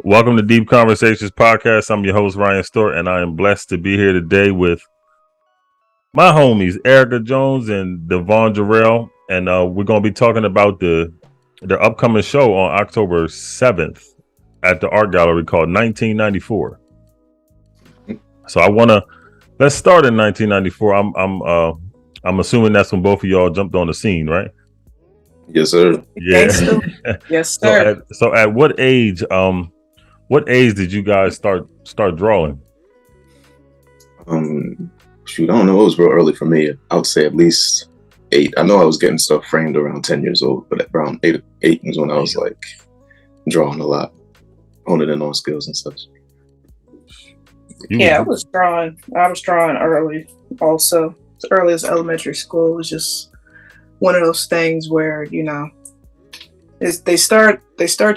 Welcome to Deep Conversations Podcast. I'm your host, Ryan Stewart, and I am blessed to be here today with my homies, Erica Jones and DeVaughn Jerrell. And we're going to be talking about their upcoming show on October 7th at the art gallery called 1994. So let's start in 1994. I'm assuming that's when both of y'all jumped on the scene, right? Yes, sir. Yeah. Yes, sir. So at what age did you guys start drawing? Shoot, I don't know. It was real early for me. I would say at least 8. I know I was getting stuff framed around 10 years old, but around 8 was when I was like drawing a lot, honing in on skills and such. I was drawing early also. As early as elementary school. It was just one of those things where, they start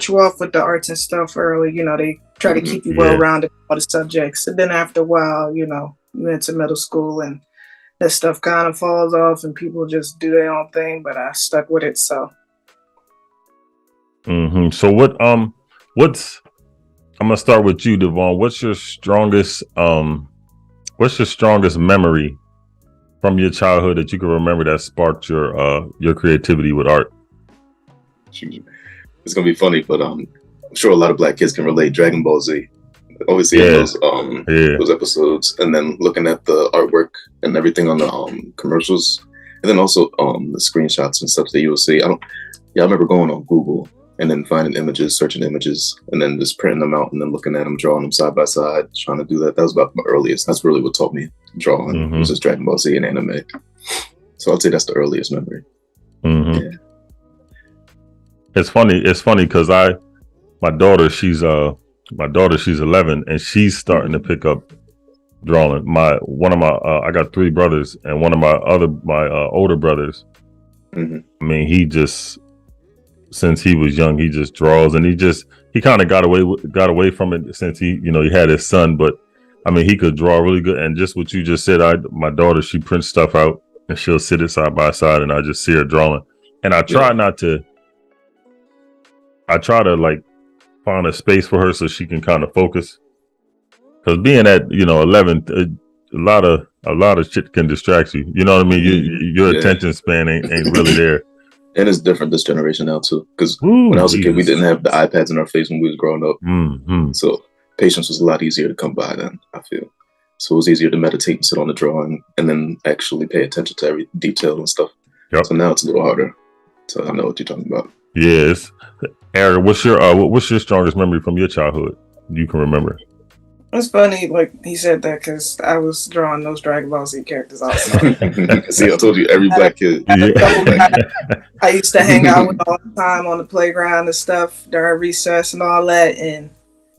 you off with the arts and stuff early. They try to keep you well-rounded in all the subjects. And then after a while, you went to middle school and that stuff kind of falls off and people just do their own thing, but I stuck with it, so. Mm-hmm. So I'm gonna start with you, DeVaughn. What's your strongest memory from your childhood that you can remember that sparked your creativity with art? It's gonna be funny, but I'm sure a lot of Black kids can relate. Dragon Ball Z, always seeing those episodes, and then looking at the artwork and everything on the commercials, and then also the screenshots and stuff that you will see. I remember going on Google and then finding images, searching images, and then just printing them out and then looking at them, drawing them side by side, trying to do that. That was about my earliest. That's really what taught me drawing. Mm-hmm. It was just Dragon Ball Z and anime. So I'd say that's the earliest memory. Mm-hmm. Yeah. It's funny because my daughter, she's 11 and she's starting to pick up drawing. I got 3 brothers, and one of my older brothers, I mean, he just, since he was young, he just draws, and he kind of got away from it since he had his son, but I mean, he could draw really good. And just what you just said, my daughter, she prints stuff out and she'll sit it side by side and I just see her drawing. And I try to like find a space for her so she can kind of focus, because being at 11, a lot of shit can distract you. You know what I mean? Your attention span ain't really there. And it's different this generation now too, because when I was a kid, we didn't have the iPads in our face when we was growing up. Mm-hmm. So patience was a lot easier to come by then, I feel. So it was easier to meditate and sit on the drawing and then actually pay attention to every detail and stuff. Yep. So now it's a little harder. So I know what you're talking about. Yes. Eric, what's your strongest memory from your childhood you can remember? It's funny, like he said that, because I was drawing those Dragon Ball Z characters also. See, I told you, every Black kid. I used to hang out with all the time on the playground and stuff during recess and all that, and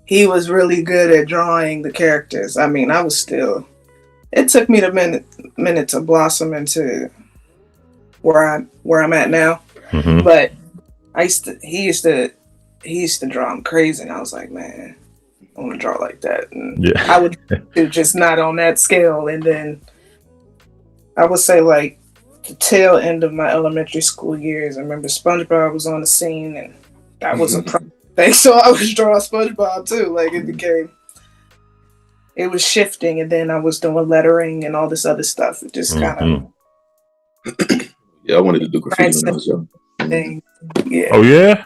he was really good at drawing the characters. I mean, it took me a minute to blossom into where I'm at now. Mm-hmm. But he used to draw them crazy, and I was like, man, I want to draw like that. And I would do just not on that scale. And then I would say like the tail end of my elementary school years, I remember SpongeBob was on the scene, and that was a problem thing. So I was drawing SpongeBob too. Like it was shifting, and then I was doing lettering and all this other stuff. It just kind of. Yeah, I wanted to do graffiti when I was young. Yeah. Oh yeah.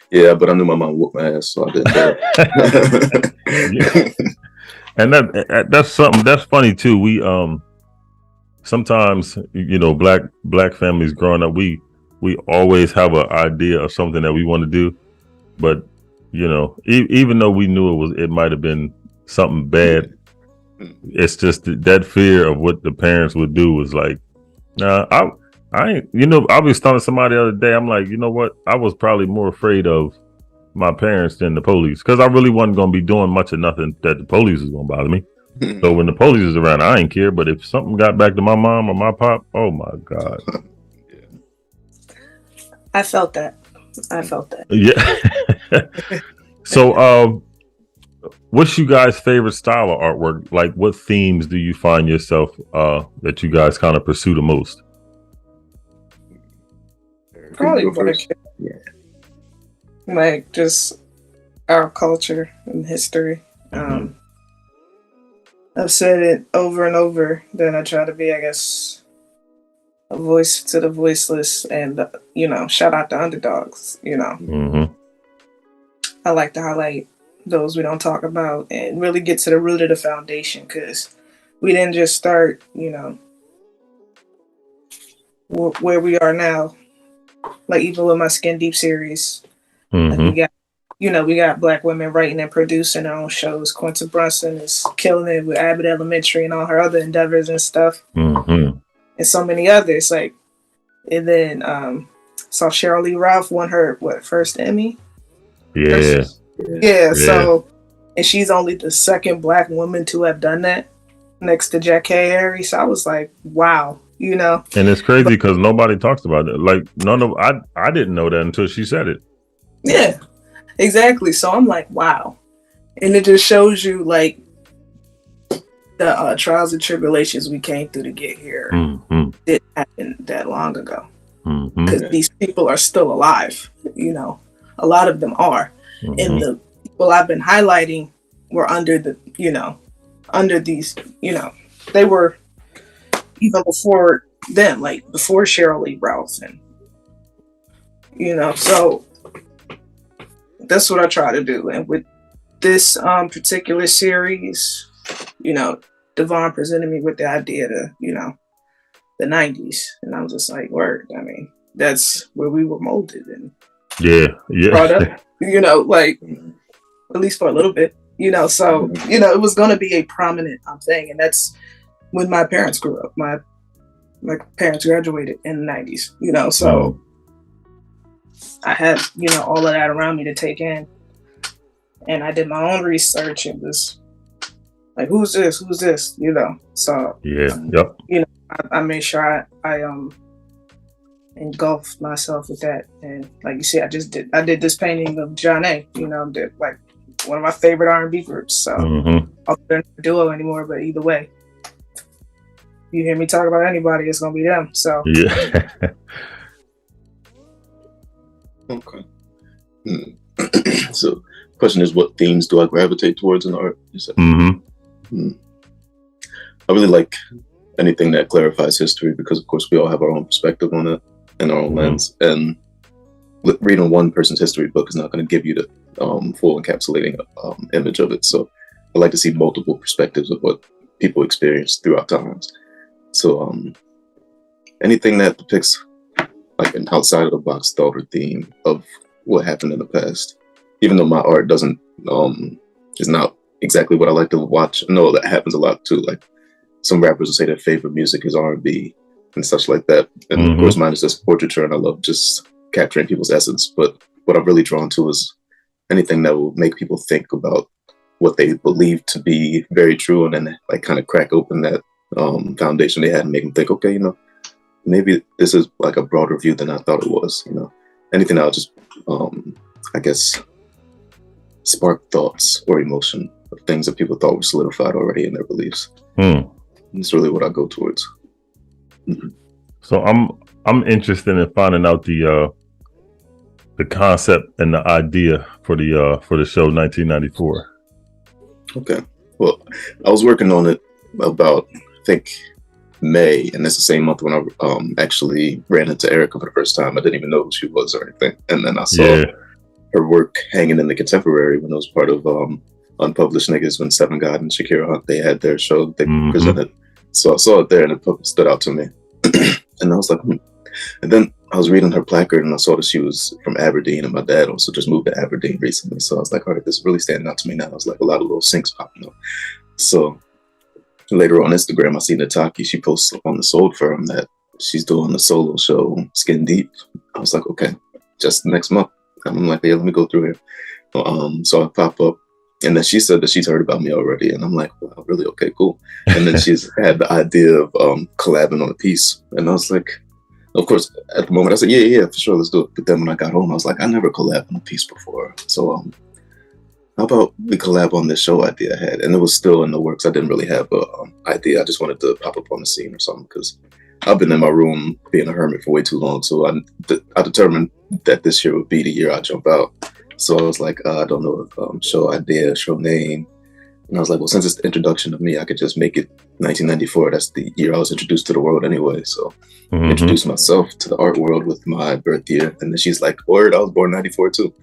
Yeah, but I knew my mom whooped my ass, so I didn't do it. And that's something that's funny too. We sometimes black families growing up, we always have an idea of something that we want to do, but even though we knew it might have been something bad, it's just that fear of what the parents would do was like, nah, I ain't, I was telling somebody the other day, I'm like, you know what? I was probably more afraid of my parents than the police, because I really wasn't going to be doing much of nothing that the police was going to bother me. So when the police is around, I ain't care. But if something got back to my mom or my pop, oh my God. I felt that. Yeah. So, what's you guys' favorite style of artwork? Like, what themes do you find yourself that you guys kind of pursue the most? Probably like just our culture and history. I've said it over and over that I try to be, I guess, a voice to the voiceless, and shout out to underdogs. I like to highlight those we don't talk about and really get to the root of the foundation, because we didn't just start, where we are now. Like even with my Skin Deep series, like we got Black women writing and producing their own shows. Quinta Brunson is killing it with Abbott Elementary and all her other endeavors and stuff, and so many others. Like, and then saw Cheryl Lee Ralph won her first Emmy. Yeah. So, and she's only the second Black woman to have done that, next to Jack Harry. So I was like, wow, And it's crazy because nobody talks about it. Like I didn't know that until she said it. Yeah, exactly. So I'm like, wow, and it just shows you like the trials and tribulations we came through to get here. Didn't happen that long ago, because these people are still alive. A lot of them are. And the people I've been highlighting were under these, they were even before them, like before Cheryl Lee Ralph, and so that's what I try to do. And with this particular series, DeVaughn presented me with the idea to, the 90s, and I was just like, word. I mean, that's where we were molded and brought up. Like at least for a little bit, so it was going to be a prominent thing, and that's when my parents grew up. My parents graduated in the 90s, so I had all of that around me to take in, and I did my own research. It was like, who's this, so I made sure I engulfed myself with that. And like you see, I did this painting of John A. Did like one of my favorite R&B groups. So they're not a duo anymore, but either way, you hear me talk about anybody, it's gonna be them. So okay. So question is, what themes do I gravitate towards in art? I really like anything that clarifies history, because of course we all have our own perspective on it and our own lens, and reading one person's history book is not going to give you the full encapsulating image of it. So I like to see multiple perspectives of what people experience throughout times. So anything that depicts like an outside of the box thought or theme of what happened in the past, even though my art doesn't is not exactly what I like to watch. I know that happens a lot too. Like some rappers will say their favorite music is R&B and such like that. And of course mine is just portraiture, and I love just capturing people's essence. But what I'm really drawn to is anything that will make people think about what they believe to be very true, and then like kind of crack open that foundation they had and make them think, okay, maybe this is like a broader view than I thought it was. Anything that'll just I guess spark thoughts or emotion of things that people thought were solidified already in their beliefs. It's really what I go towards. So I'm interested in finding out the concept and the idea for the show 1994. Okay. Well, I was working on it about, I think, May, and that's the same month when I actually ran into Erica for the first time. I didn't even know who she was or anything, and then I saw her work hanging in the Contemporary when it was part of Unpublished Niggas, when Seven God and Shakira Hunt, they had their show they presented. So I saw it there, and it stood out to me. And I was like, And then I was reading her placard, and I saw that she was from Aberdeen, and my dad also just moved to Aberdeen recently. So I was like, all right, this is really standing out to me now. I was like, a lot of little syncs popping up. So later on Instagram, I see Nataki. She posts on the Soul Firm that she's doing the solo show, Skin Deep. I was like, okay, just next month. I'm like, yeah, let me go through here. So I pop up, and then she said that she's heard about me already. And I'm like, wow, really? Okay, cool. And then she's had the idea of collabing on a piece. And I was like, of course, at the moment, I said, yeah, for sure, let's do it. But then when I got home, I was like, I never collabed on a piece before. So how about we collab on this show idea I had? And it was still in the works. I didn't really have an idea. I just wanted to pop up on the scene or something, because I've been in my room being a hermit for way too long. So I determined that this year would be the year I jump out. So I was like, I don't know, show idea, show name. And I was like, well, since it's the introduction of me, I could just make it 1994. That's the year I was introduced to the world anyway. So introduce myself to the art world with my birth year. And then she's like, word, I was born 94 too.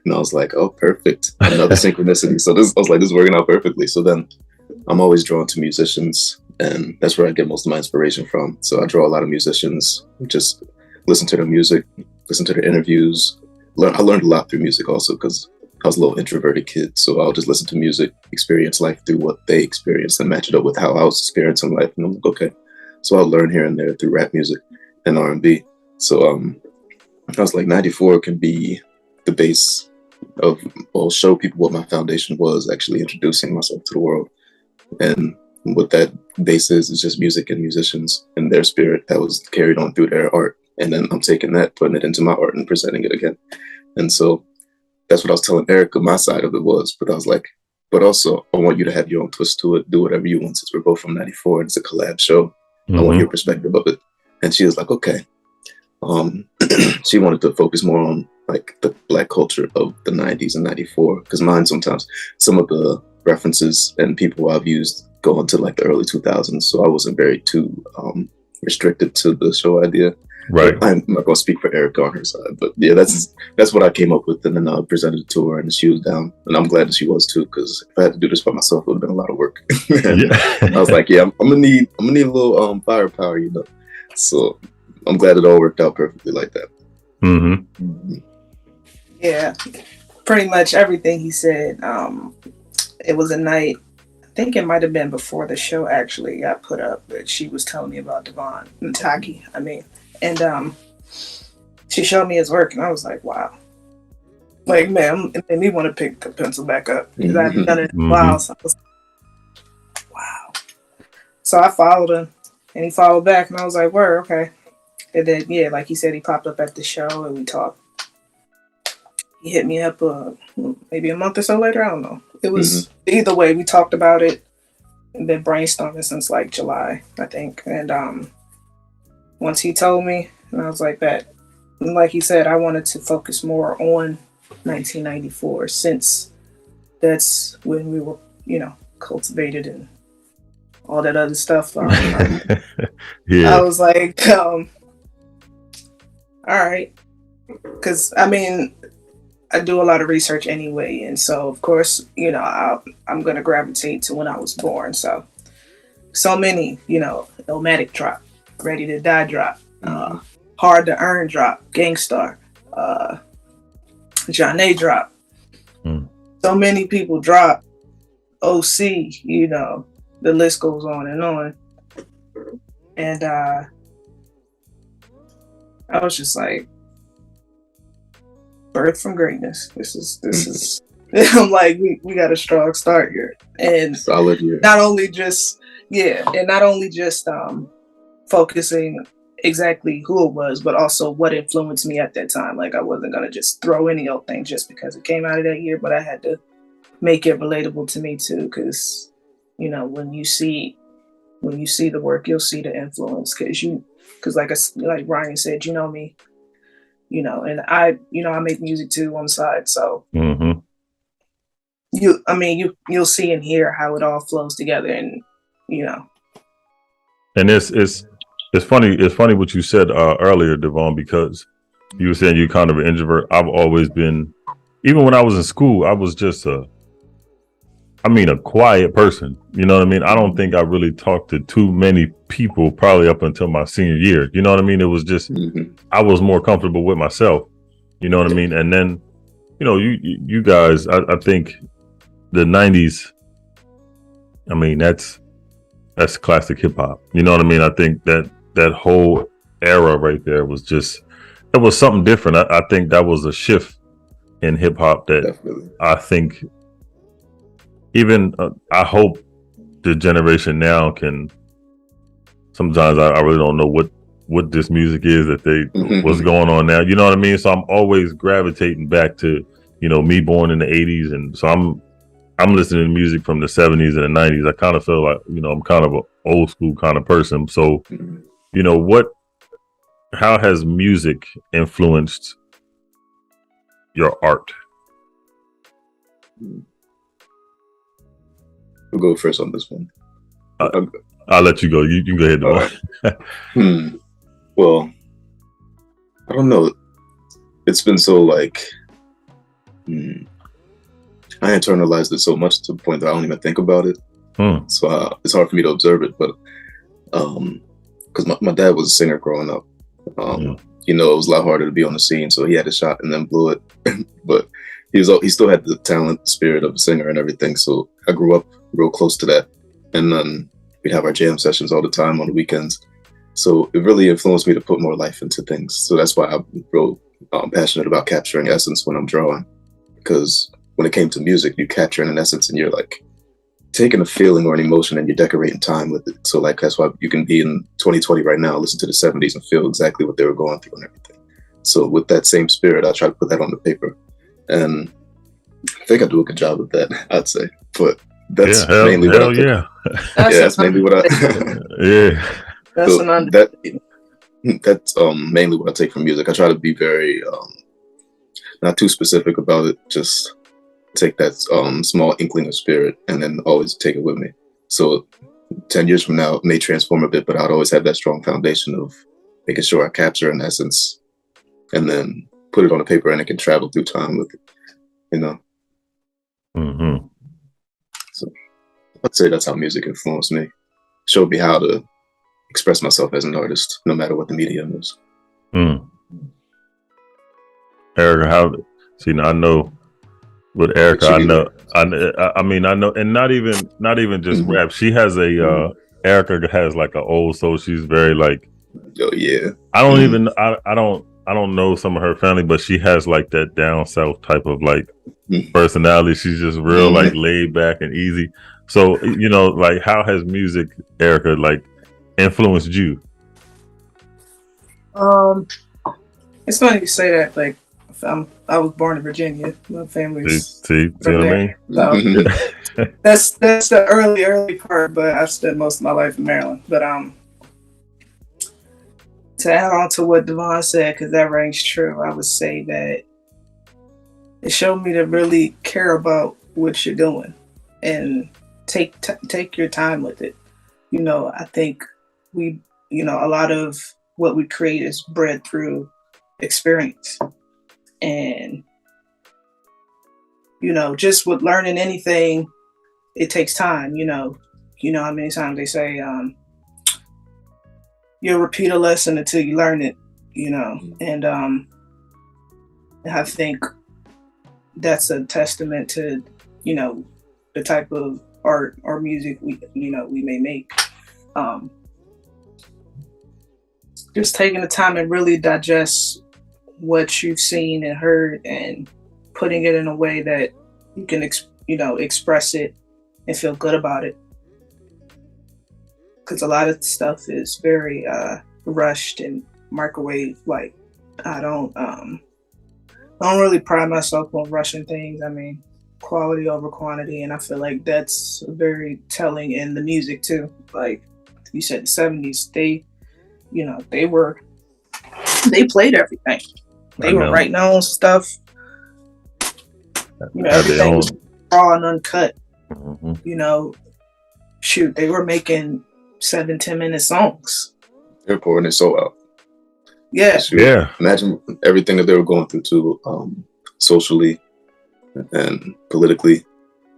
And I was like, oh, perfect. Another synchronicity. So I was like, this is working out perfectly. So then I'm always drawn to musicians, and that's where I get most of my inspiration from. So I draw a lot of musicians, just listen to their music, listen to their interviews. I learned a lot through music also, because I was a little introverted kid. So I'll just listen to music, experience life through what they experienced, and match it up with how I was experiencing life. And I'm like, okay. So I'll learn here and there through rap music and R&B. So I was like, 94 can be the base of, or show people what my foundation was, actually introducing myself to the world. And what that base is just music and musicians and their spirit that was carried on through their art. And then I'm taking that, putting it into my art and presenting it again. And so that's what I was telling Erica my side of it was. But I was like, but also I want you to have your own twist to it. Do whatever you want, since we're both from 94 and it's a collab show. I want your perspective of it. And she was like, okay. She wanted to focus more on like the Black culture of the 90s and 94. Because mine, sometimes some of the references and people I've used go into like the early 2000s. So I wasn't very too restricted to the show idea. Right. But I'm not going to speak for Erica on her side, but yeah, that's what I came up with, and then I presented it to her, and she was down, and I'm glad that she was too, because if I had to do this by myself, it would have been a lot of work. I was like, yeah, I'm gonna need a little firepower, you know. So I'm glad it all worked out perfectly like that. Yeah, pretty much everything he said. It was a night, I think it might have been before the show actually got put up, that she was telling me about DeVaughn Taki. And she showed me his work, and I was like, wow. Like, man, it made me want to pick the pencil back up, because I hadn't done it in a while. So I was like, wow. So I followed him, and he followed back, and I was like, word, okay. And then, yeah, like he said, he popped up at the show, and we talked. He hit me up maybe a month or so later. I don't know. It was either way. We talked about it and been brainstorming since like July, I think. And once he told me, and I was like, that. And like he said, I wanted to focus more on 1994, since that's when we were, cultivated and all that other stuff. Yeah. I was like, all right. Because, I do a lot of research anyway, and so of course, I'm gonna gravitate to when I was born. So many, Thematic drop, Ready to Die drop, Hard to Earn drop, Gangstar, Johnny drop. So many people drop. OC, the list goes on and on. And I was just like, birth from greatness. This is I'm like, we got a strong start here. And solid year. Not only just focusing exactly who it was, but also what influenced me at that time. Like, I wasn't gonna just throw any old thing just because it came out of that year, but I had to make it relatable to me too, because when you see the work, you'll see the influence, because like Ryan said, me. And I make music too on the side. So you'll see and hear how it all flows together, and And it's funny. It's funny what you said earlier, DeVaughn, because you were saying you're kind of an introvert. I've always been, even when I was in school, I was just a quiet person. You know what I mean? I don't think I really talked to too many people probably up until my senior year. You know what I mean? It was just, I was more comfortable with myself. You know what I mean? And then, you guys, I think the 90s, that's classic hip hop. You know what I mean? I think that whole era right there was just, it was something different. I think that was a shift in hip hop that definitely. I think even I hope the generation now can. Sometimes I really don't know what this music is that what's going on now. You know what I mean? So I'm always gravitating back to me born in the 80s, and so I'm listening to music from the 70s and the 90s. I kind of feel like I'm kind of an old school kind of person. So how has music influenced your art? We'll go first on this one. I'll let you go. You can go ahead. Right. Well, I don't know. It's been so like, I internalized it so much to the point that I don't even think about it. So it's hard for me to observe it. But because my dad was a singer growing up, you know, it was a lot harder to be on the scene. So he had a shot and then blew it. But he still had the talent, spirit of a singer and everything. So I grew up real close to that. And then we'd have our jam sessions all the time on the weekends. So it really influenced me to put more life into things. So that's why I'm real passionate about capturing essence when I'm drawing. Because when it came to music, you capture an essence and you're like taking a feeling or an emotion and you're decorating time with it. So like that's why you can be in 2020 right now, listen to the 70s and feel exactly what they were going through and everything. So with that same spirit, I try to put that on the paper. And I think I do a good job of that, I'd say. But that's mainly what I think. That's mainly what I that's mainly what I take from music. I try to be very not too specific about it, just take that small inkling of spirit and then always take it with me. So 10 years from now it may transform a bit, but I'd always have that strong foundation of making sure I capture an essence and then put it on the paper and it can travel through time with it, you know. So I'd say that's how music influenced me. Showed me how to express myself as an artist, no matter what the medium is. Erica, I know with Erica, I know, and not even just rap. She has Erica has like an old soul. She's very like, I don't know some of her family, but she has like that down south type of like personality. She's just real like laid back and easy. So, you know, like how has music, Erica, like influenced you? It's funny you say that. Like, I was born in Virginia. My family's see what I mean? So, that's the early part. But I've spent most of my life in Maryland. But to add on to what DeVaughn said, because that rings true, I would say that it showed me to really care about what you're doing and take your time with it. You know, I think a lot of what we create is bred through experience. And, you know, just with learning anything, it takes time, you know how many times they say, you'll repeat a lesson until you learn it, you know, and I think that's a testament to, you know, the type of art or music we may make. Just taking the time and really digest what you've seen and heard and putting it in a way that you can express it and feel good about it, because a lot of stuff is very rushed and microwave. Like, I don't really pride myself on rushing things. I mean, quality over quantity, and I feel like that's very telling in the music too. Like you said, the 70s, they played everything. They were writing their own stuff. You know, everything was raw and uncut. You know, shoot, they were making 7-10 minute songs. They're pouring their soul out. Yeah. Yeah. Imagine everything that they were going through too, socially and politically.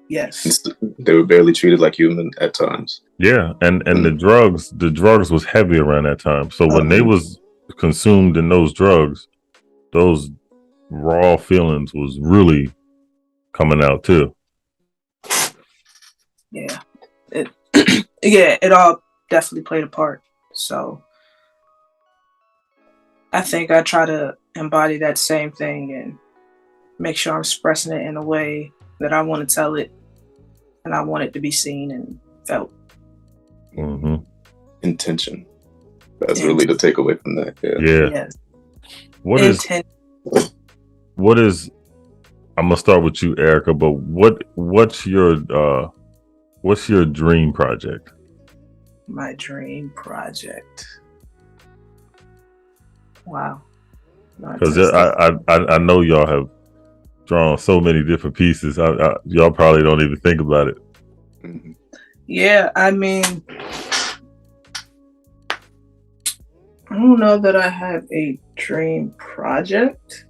Yes. They were barely treated like human at times. Yeah, and the drugs was heavy around that time. So when they was consumed in those drugs, those raw feelings was really coming out too. Yeah. It all definitely played a part. So I think I try to embody that same thing and make sure I'm expressing it in a way that I want to tell it and I want it to be seen and felt. Intention. That's really the takeaway from that. Yeah. Yes. What is I'm gonna start with you, Erica, but what's your dream project? My dream project. Wow. Because I know y'all have drawn so many different pieces. Y'all probably don't even think about it. Mm-hmm. Yeah, I mean, I don't know that I have a dream project,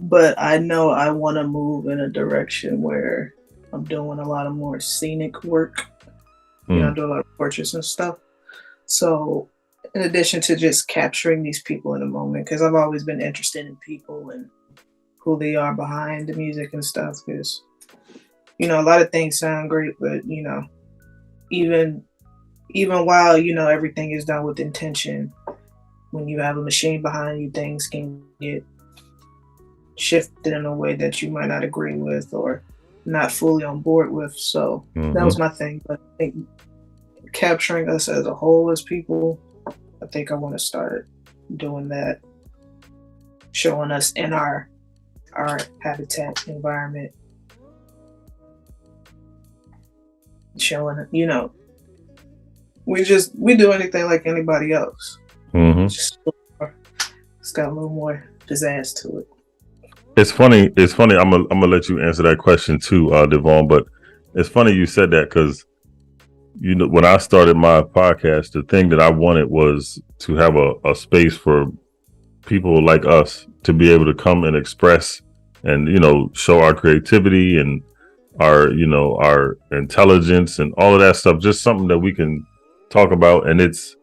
but I know I want to move in a direction where I'm doing a lot of more scenic work. You know, I do a lot of portraits and stuff. So in addition to just capturing these people in the moment, because I've always been interested in people and who they are behind the music and stuff, because, you know, a lot of things sound great, but, you know, even while, you know, everything is done with intention, when you have a machine behind you, things can get shifted in a way that you might not agree with or not fully on board with. So that was my thing. But I think capturing us as a whole as people, I think I want to start doing that, showing us in our habitat environment, showing, you know, we do anything like anybody else. Just it's got a little more pizzazz to it. It's funny. I'm gonna let you answer that question too, DeVaughn. But it's funny you said that, because, you know, when I started my podcast, the thing that I wanted was to have a space for people like us to be able to come and express and, you know, show our creativity and our, you know, our intelligence and all of that stuff. Just something that we can talk about. And it's,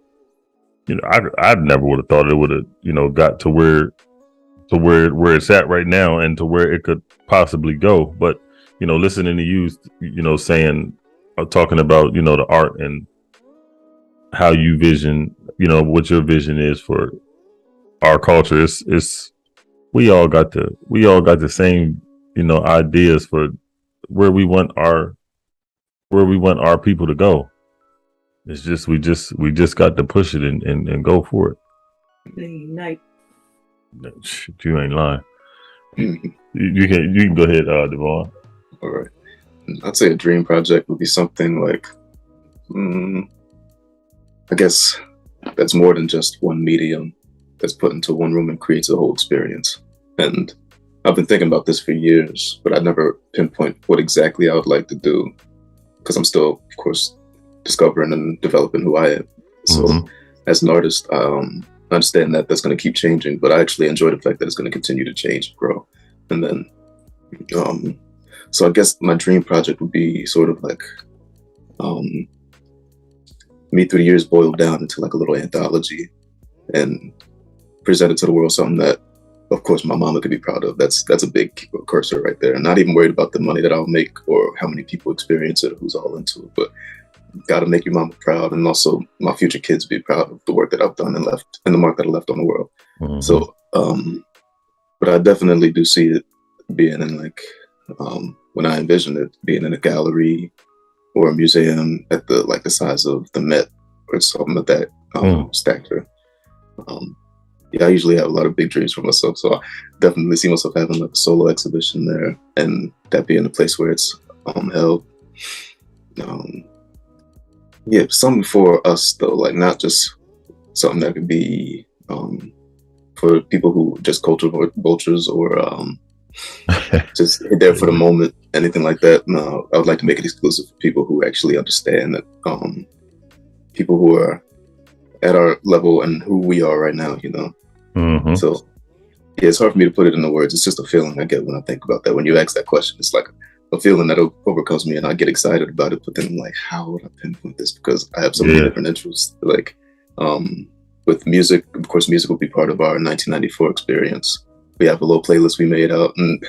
you know, I never would have thought it would have, you know, got to where it's at right now and to where it could possibly go. But, you know, listening to you, you know, talking about, you know, the art and how you vision, you know, what your vision is for our culture. It's we all got the same, you know, ideas for where we want our people to go. It's just we just got to push it and go for it. Unite. You ain't lying. You can go ahead, DeVaughn. All right. I'd say a dream project would be something like, I guess that's more than just one medium that's put into one room and creates a whole experience. And I've been thinking about this for years, but I never pinpoint what exactly I would like to do, because I'm still, of course, discovering and developing who I am. So as an artist, I understand that that's going to keep changing, but I actually enjoy the fact that it's going to continue to change and grow. And then, so I guess my dream project would be sort of like me through the years boiled down into like a little anthology and presented to the world something that, of course, my mama could be proud of. That's a big cursor right there. And not even worried about the money that I'll make or how many people experience it or who's all into it, but got to make your mama proud, and also my future kids be proud of the work that I've done and left, and the mark that I left on the world. So, but I definitely do see it being in like, when I envision it, being in a gallery or a museum at the size of the Met or something of that stature. Yeah, I usually have a lot of big dreams for myself, so I definitely see myself having like a solo exhibition there, and that being a place where it's held. Yeah, something for us though, like not just something that could be for people who just cultural vultures or just there for the moment, anything like that. No, I would like to make it exclusive for people who actually understand that, people who are at our level and who we are right now, you know. So yeah, it's hard for me to put it into words. It's just a feeling I get when I think about that. When you ask that question, it's like a feeling that overcomes me, and I get excited about it. But then I'm like, how would I pinpoint this? Because I have so many different interests. Like with music, of course, music will be part of our 1994 experience. We have a little playlist we made out, and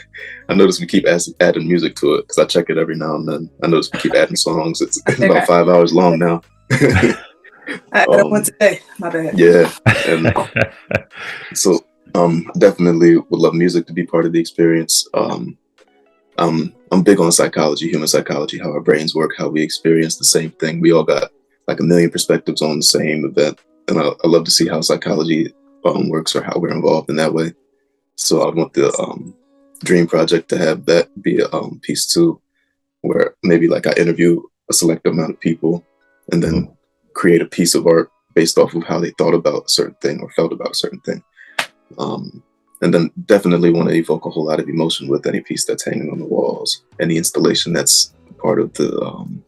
I notice we keep adding music to it because I check it every now and then. I notice we keep adding songs. It's about 5 hours long now. I got one today. My bad. Yeah, and so definitely would love music to be part of the experience. I'm big on psychology, human psychology, how our brains work, how we experience the same thing. We all got like a million perspectives on the same event, and I love to see how psychology works or how we're involved in that way. So I want the dream project to have that be a piece too, where maybe like I interview a select amount of people and then create a piece of art based off of how they thought about a certain thing or felt about a certain thing. And then definitely want to evoke a whole lot of emotion with any piece that's hanging on the walls, any installation that's part of the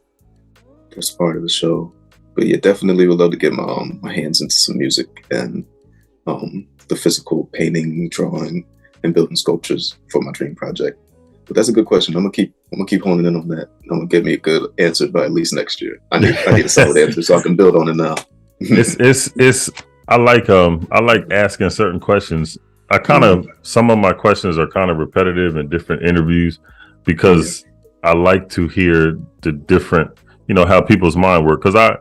first part of the show. But yeah, definitely would love to get my hands into some music and the physical painting, drawing, and building sculptures for my dream project. But that's a good question. I'm gonna keep honing in on that. I'm gonna get me a good answer by at least next year. I need a solid answer so I can build on it now. it's I like asking certain questions. I kind of some of my questions are kind of repetitive in different interviews because I like to hear the different, how people's mind work. Because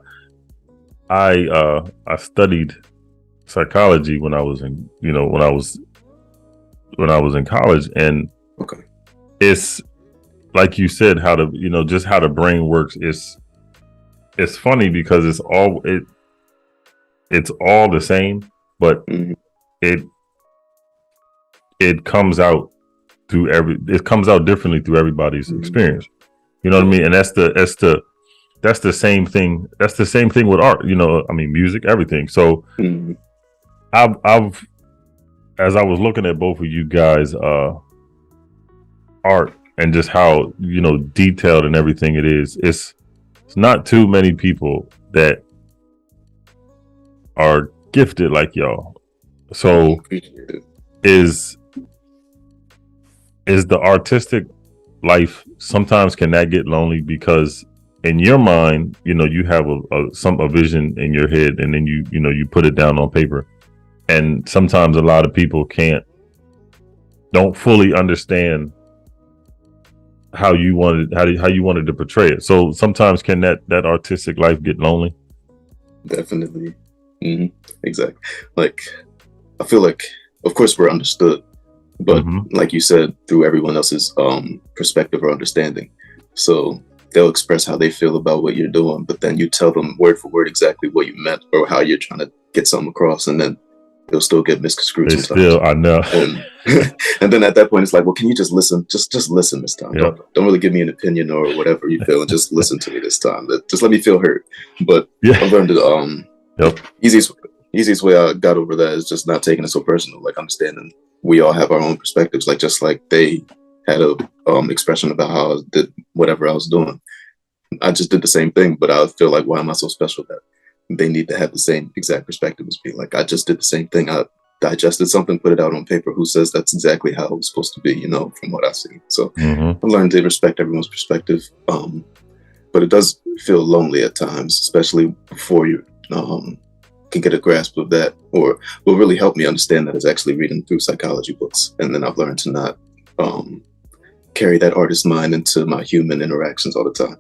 I studied psychology when I was in when I was in college, and it's like you said, how to just how the brain works. It's funny because it's all the same, but it comes out differently through everybody's experience. You know what I mean? And that's the same thing. That's the same thing with art. Music, everything. So I've as I was looking at both of you guys' art and just how detailed and everything it is, it's not too many people that are gifted like y'all. So is the artistic life, sometimes can that get lonely because in your mind, you have a vision in your head, and then you put it down on paper, and sometimes a lot of people don't fully understand how you wanted to portray it. So sometimes can that artistic life get lonely? Definitely. Exactly. Like, I feel like, of course, we're understood, but like you said, through everyone else's perspective or understanding. So they'll express how they feel about what you're doing, but then you tell them word for word exactly what you meant or how you're trying to get something across, and then they'll still get misconstrued sometimes. I know. And then at that point, it's like, well, can you just listen? Just listen this time. Yep. Don't really give me an opinion or whatever you feel, and just listen to me this time. Just let me feel heard. But I've learned to easiest way I got over that is just not taking it so personal, like understanding we all have our own perspectives, like just like they had a expression about how I did whatever I was doing. I just did the same thing, but I feel like, why am I so special that they need to have the same exact perspective as me? Like, I just did the same thing. I digested something, put it out on paper. Who says that's exactly how it was supposed to be, from what I see. So I learned to respect everyone's perspective. But it does feel lonely at times, especially before you can get a grasp of that. Or what really helped me understand that is actually reading through psychology books. And then I've learned to not carry that artist mind into my human interactions all the time.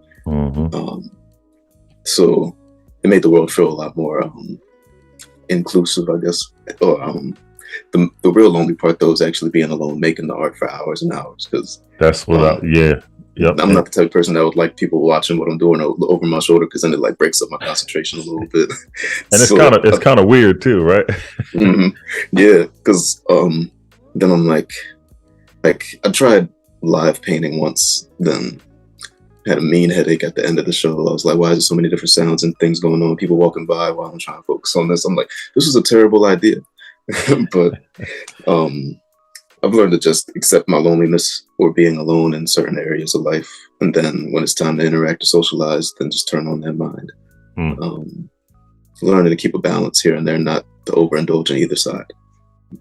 So it made the world feel a lot more inclusive, I guess. Or the real lonely part, though, is actually being alone, making the art for hours and hours. Because that's what Yep. I'm not the type of person that would like people watching what I'm doing over my shoulder, because then it like breaks up my concentration a little bit. And it's kind of weird too, right? Yeah, because then I'm like I tried live painting once, then had a mean headache at the end of the show. I was like, why is there so many different sounds and things going on? People walking by while I'm trying to focus on this. I'm like, this is a terrible idea. But I've learned to just accept my loneliness or being alone in certain areas of life. And then when it's time to interact or socialize, then just turn on that mind. Learning to keep a balance here and there, not to overindulge on either side,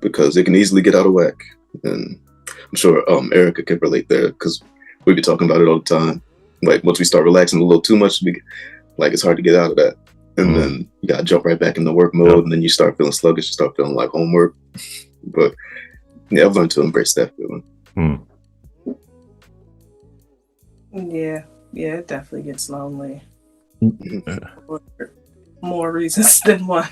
because it can easily get out of whack. And I'm sure Erica can relate there, because we be talking about it all the time. Like, once we start relaxing a little too much, it's hard to get out of that. And then you got to jump right back in the work mode, and then you start feeling sluggish, you start feeling like homework. But yeah, I've learned to embrace that feeling. Yeah, it definitely gets lonely. For more reasons than one.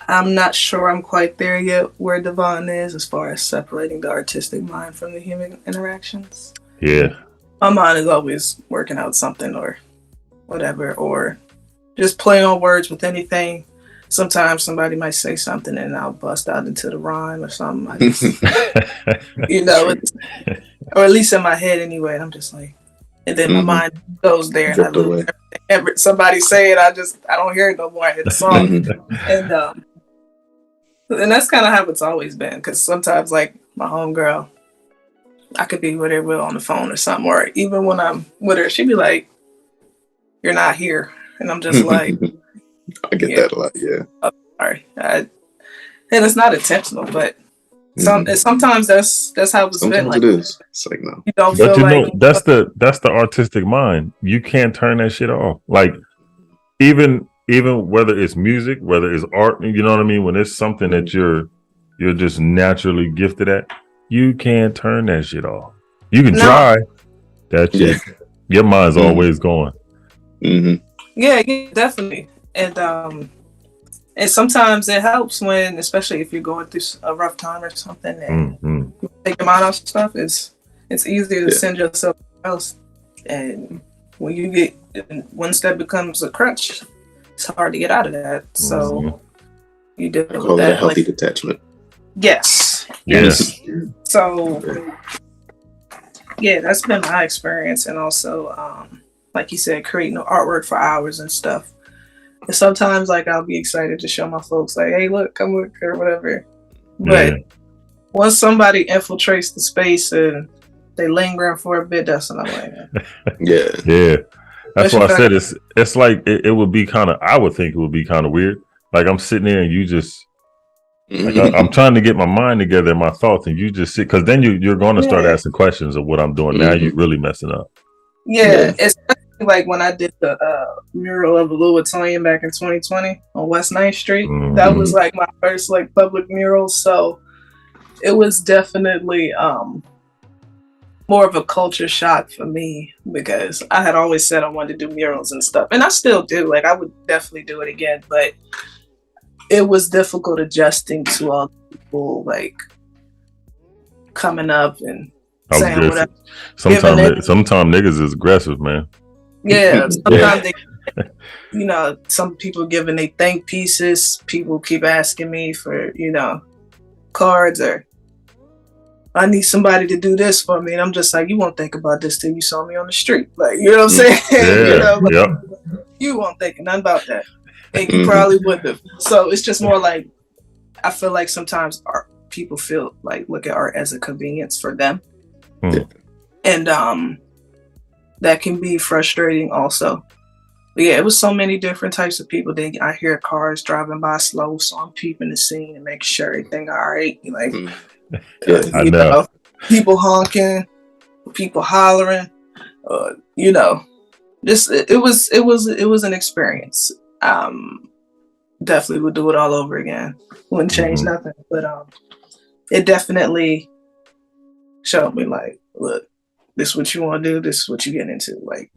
I'm not sure I'm quite there yet where DeVaughn is as far as separating the artistic mind from the human interactions. Yeah. My mind is always working out something or whatever, or just playing on words with anything. Sometimes somebody might say something and I'll bust out into the rhyme or something. I just, or at least in my head anyway. I'm just like, and then my mind goes there and I lose everything. Somebody say it, I don't hear it no more. I hear the song. And And that's kind of how it's always been. Because sometimes, like my homegirl, I could be with her on the phone or something, or even when I'm with her, she'd be like, "You're not here," and I'm just like, "I get that a lot." Yeah. Oh, sorry, and it's not intentional, but sometimes that's how it's been. Like it is. It's like no, you don't but feel like that's the artistic mind. You can't turn that shit off. Like even whether it's music, whether it's art, you know what I mean. When it's something that you're just naturally gifted at, you can't turn that shit off. You can try. That shit, your mind's always going. Yeah, definitely. And sometimes it helps when, especially if you're going through a rough time or something, and you take your mind off stuff. It's easier to send yourself else. And when you get once that becomes a crutch, it's hard to get out of that. So you deal with that. A healthy detachment. Yes. Yes. So that's been my experience, and also like you said, creating artwork for hours and stuff. And sometimes like I'll be excited to show my folks like, hey, look, come look or whatever. But once somebody infiltrates the space and they lingering for a bit, that's when I'm like, yeah. That's why I said it's like it would be kind of, I would think it would be kind of weird. Like I'm sitting there and you just like I'm trying to get my mind together and my thoughts, and you just sit, because then you're going to start asking questions of what I'm doing. Now you're really messing up. Especially like when I did the mural of Louis Vuitton back in 2020 on West 9th Street. That was like my first like public mural, so it was definitely more of a culture shock for me, because I had always said I wanted to do murals and stuff, and I still do. Like I would definitely do it again, but it was difficult adjusting to all the people like coming up and saying whatever. Sometimes niggas is aggressive, man. Yeah, sometimes they, some people giving they thank pieces. People keep asking me for, cards, or I need somebody to do this for me, and I'm just like, you won't think about this till you saw me on the street, like, you know what I'm saying? You won't think nothing about that, and you probably wouldn't have. So it's just more like, I feel like sometimes people feel like look at art as a convenience for them, and that can be frustrating also. But yeah, it was so many different types of people. Then I hear cars driving by slow, so I'm peeping the scene and making sure everything all right. Like, I know. People honking, people hollering. Just it was an experience. Definitely would do it all over again. Wouldn't change nothing, but it definitely showed me like, look, this is what you want to do. This is what you get into. Like,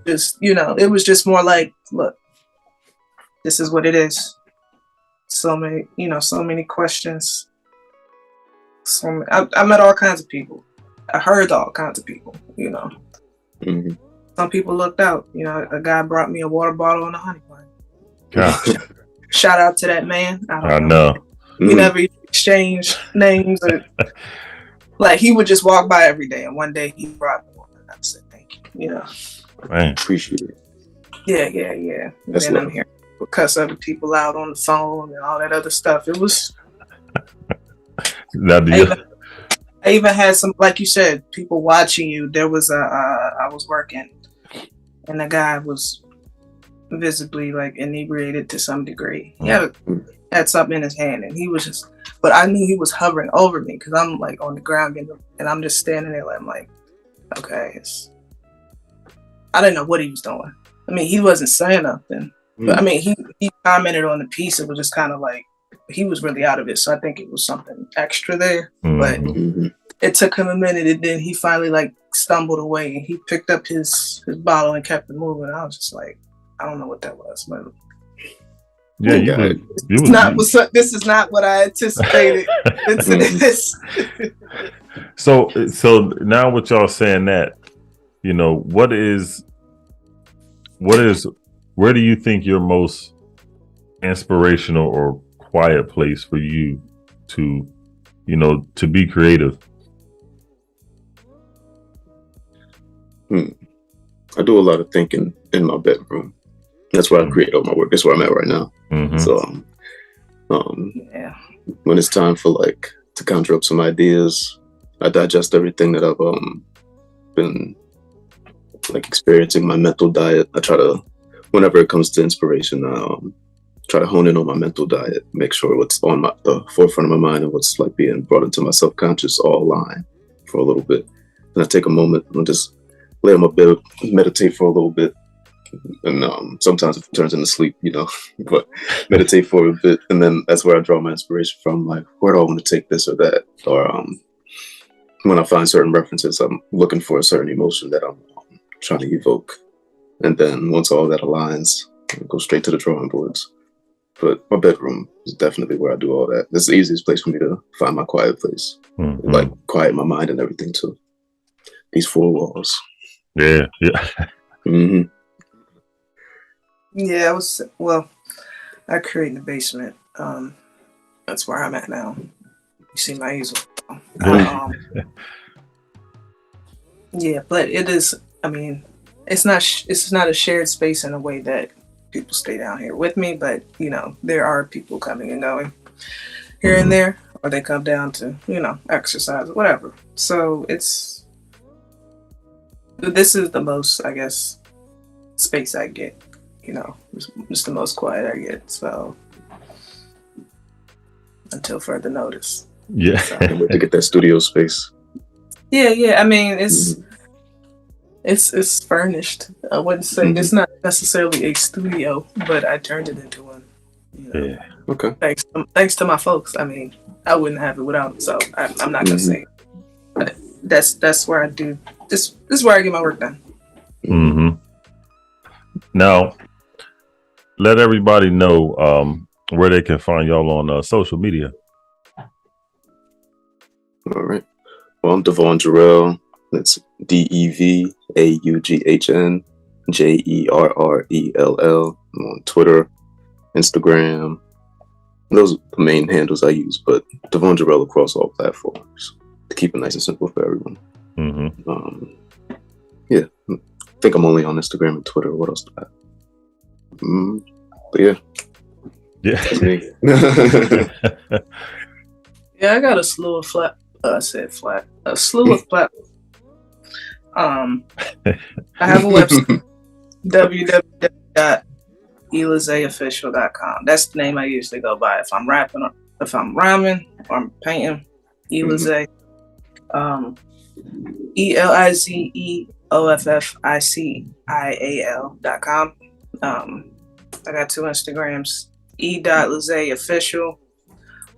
just it was just more like, look, this is what it is. So many questions. I met all kinds of people. I heard all kinds of people. Some people looked out. A guy brought me a water bottle and a honey bun. Shout out to that man. I know. We never exchanged names or. Like, he would just walk by every day, and one day he brought me one, and I said, thank you, Man, appreciate it. Yeah. And then I'm here to cuss other people out on the phone and all that other stuff. It was... I even had some, like you said, people watching you. There was I was working, and the guy was visibly, like, inebriated to some degree. He had something in his hand, and he was just... But I knew he was hovering over me because I'm like on the ground and I'm just standing there. I'm like, okay. I didn't know what he was doing. I mean, he wasn't saying nothing. But I mean, he commented on the piece. It was just kind of like, he was really out of it. So I think it was something extra there. But it took him a minute, and then he finally like stumbled away, and he picked up his bottle and kept it moving. I was just like, I don't know what that was, but... Yeah, this is not what I anticipated. So now with y'all saying that, where do you think your most inspirational or quiet place for you to be creative? I do a lot of thinking in my bedroom. That's where I create all my work. That's where I'm at right now. So When it's time for like to conjure up some ideas, I digest everything that I've been like experiencing. My mental diet. I try to, whenever it comes to inspiration, try to hone in on my mental diet, make sure what's on the forefront of my mind and what's like being brought into my subconscious all align for a little bit. And I take a moment and just lay on my bed, meditate for a little bit. And sometimes it turns into sleep, but meditate for a bit. And then that's where I draw my inspiration from, like, where do I want to take this or that? Or when I find certain references, I'm looking for a certain emotion that I'm trying to evoke. And then once all that aligns, I go straight to the drawing boards. But my bedroom is definitely where I do all that. That's the easiest place for me to find my quiet place. Mm-hmm. Like quiet my mind and everything too. These four walls. Yeah. Mm-hmm. Yeah, I create in the basement. That's where I'm at now. You see my easel. Yeah, but it is, it's not a shared space in a way that people stay down here with me, but there are people coming and going here and there, or they come down to exercise or whatever. So this is the most, I guess, space I get. It's the most quiet I get. So until further notice. Yeah, so, to get that studio space. Yeah. It's furnished. I wouldn't say it's not necessarily a studio, but I turned it into one. Yeah. Okay. Thanks to my folks. I wouldn't have it without them. So I'm not gonna say. But that's where I do. This is where I get my work done. Mm-hmm. Now, let everybody know where they can find y'all on social media. All right. Well, I'm DeVaughn Jerrell. That's DeVaughn Jerrell. I'm on Twitter, Instagram. Those are the main handles I use, but DeVaughn Jerrell across all platforms to keep it nice and simple for everyone. Mm-hmm. Yeah, I think I'm only on Instagram and Twitter. What else do I have? But yeah. That's me. Yeah, I got a slew of a slew of platforms. I have a website, www.elizeofficial.com. That's the name I usually go by if I'm rapping, or if I'm rhyming, or I'm painting. Elize, ELIZEOFFICIAL.com. I got 2 Instagrams, e.lizeofficial,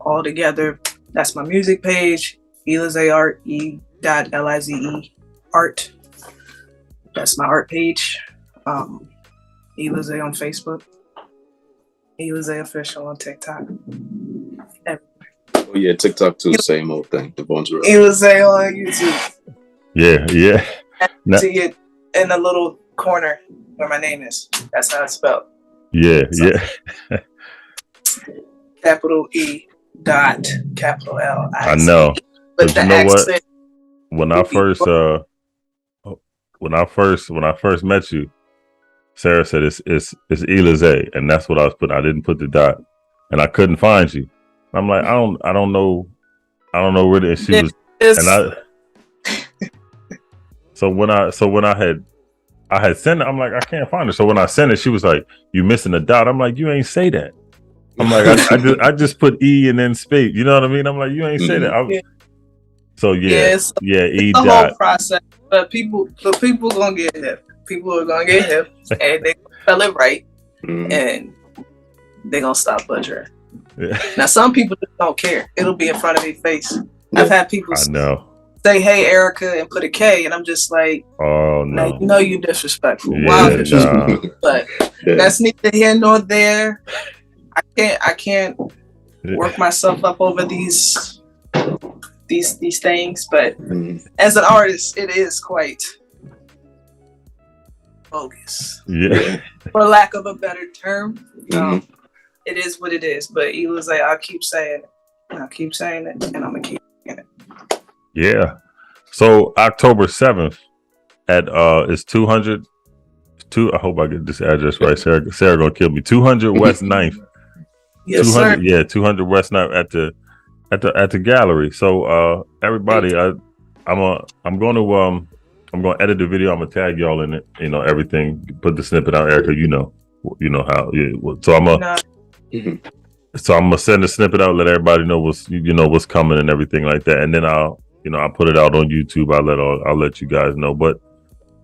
all together. That's my music page, Elize Art, e.lize art. That's my art page. Elize on Facebook, Elize Official on TikTok. Oh yeah, TikTok too. Same old thing. DeVaughn Jerrell. Elize on YouTube. Yeah. See it in the little corner where my name is. That's how it's spelled. Yeah. Capital E dot capital L. I know. But the accent. When I first met you, Sarah said it's Elize, and that's what I was putting. I didn't put the dot, and I couldn't find you. I'm like, I don't know where the, and she was, and I. So when I had sent it, I'm like, I can't find her. So when I sent it, she was like, "You missing a dot." I'm like, "You ain't say that." I'm like, I just put E and then space. You know what I mean? I'm like, "You ain't say that." So E the dot. Whole process, but people gonna get hip. People are gonna get hip, and they gonna spell it right, and they gonna stop butchering. Yeah. Now, some people just don't care. It'll be in front of their face. I've had people say, "Hey, Erica," and put a K, and I'm just like, "Oh no, you know you disrespectful." Yeah, Wow, disrespectful. But that's neither here nor there. I can't work myself up over these things, but as an artist, it is quite bogus. Yeah, for lack of a better term. It is what it is. But he was like, I'll keep saying it, and and I'm gonna keep saying it. Yeah. So October 7th at it's 200. I hope I get this address right. Sarah gonna kill me. 200 West 9th. Yes, 200, sir. yeah, 200 West Night at the gallery. So everybody, I'm going to edit the video. I'm gonna tag y'all in it. Everything. Put the snippet out, Erica. You know how. Yeah. So I'm gonna send the snippet out. Let everybody know what's coming and everything like that. And then I'll put it out on YouTube. I'll let you guys know. But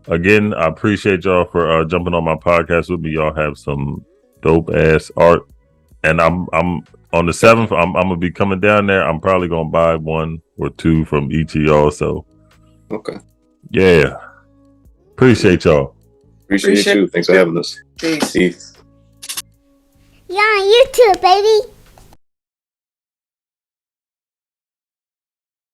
again, I appreciate y'all for jumping on my podcast with me. Y'all have some dope ass art, and I'm on the 7th. I'm gonna be coming down there. I'm probably gonna buy 1 or 2 from each of y'all. So okay, yeah, appreciate y'all. Appreciate you. Thanks for having us. Peace. Peace. You're on YouTube, baby.